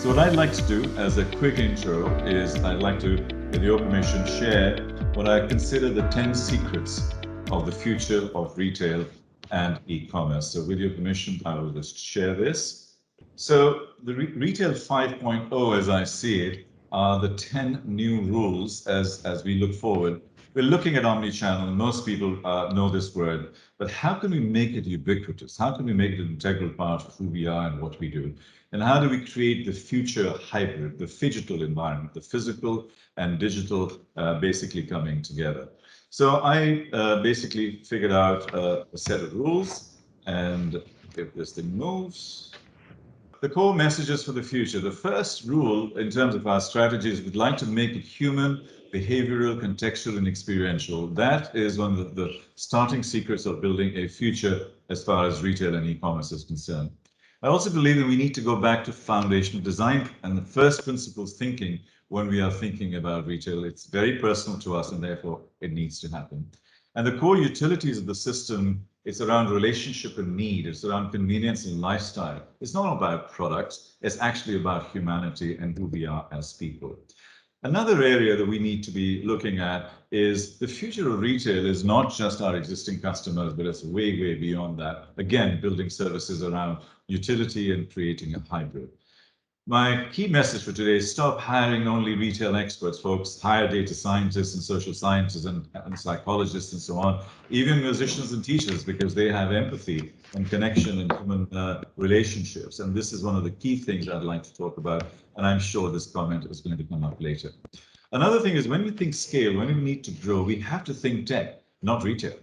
So what I'd like to do as a quick intro is I'd like to, with your permission, share what I consider the 10 secrets of the future of retail and e-commerce. So with your permission, I will just share this. So the Retail 5.0, as I see it, are the 10 new rules as we look forward. We're looking at omnichannel, and most people know this word, but how can we make it ubiquitous? How can we make it an integral part of who we are and what we do? And how do we create the future hybrid, the phygital environment, the physical and digital basically coming together? So I basically figured out a set of rules, and if this thing moves, the core messages for the future. The first rule in terms of our strategies, we'd like to make it human, behavioral, contextual, and experiential. That is one of the starting secrets of building a future as far as retail and e-commerce is concerned. I also believe that we need to go back to foundational design and the first principles thinking when we are thinking about retail. It's very personal to us, and therefore it needs to happen. And the core utilities of the system, it's around relationship and need. It's around convenience and lifestyle. It's not about products. It's actually about humanity and who we are as people. Another area that we need to be looking at is the future of retail is not just our existing customers, but it's way, way beyond that. Again, building services around utility and creating a hybrid. My key message for today is stop hiring only retail experts, folks. Hire data scientists and social scientists and psychologists and so on, even musicians and teachers, because they have empathy and connection and human relationships. And this is one of the key things I'd like to talk about. And I'm sure this comment is going to come up later. Another thing is when we think scale, when we need to grow, we have to think tech, not retail.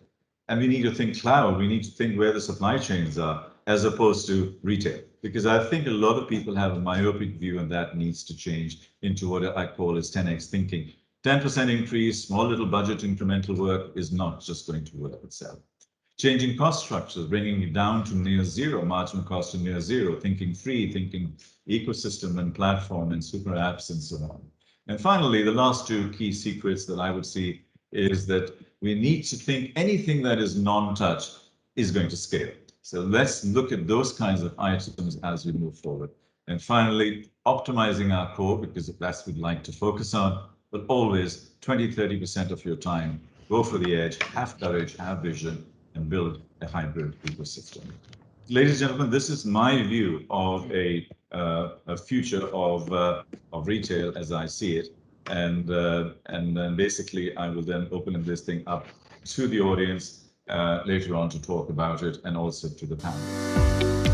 And we need to think cloud. We need to think where the supply chains are, as opposed to retail. Because I think a lot of people have a myopic view, and that needs to change into what I call as 10x thinking. 10% increase, small little budget incremental work is not just going to work itself. Changing cost structures, bringing it down to near zero, marginal cost to near zero, thinking free, thinking ecosystem and platform and super apps and so on. And finally, the last two key secrets that I would see is that we need to think anything that is non-touch is going to scale. So let's look at those kinds of items as we move forward. And finally, optimizing our core, because that's what we'd like to focus on, but always 20, 30% of your time, go for the edge, have courage, have vision, and build a hybrid ecosystem. Ladies and gentlemen, this is my view of a future of retail as I see it. And then basically, I will then open this thing up to the audience later on to talk about it, and also to the panel.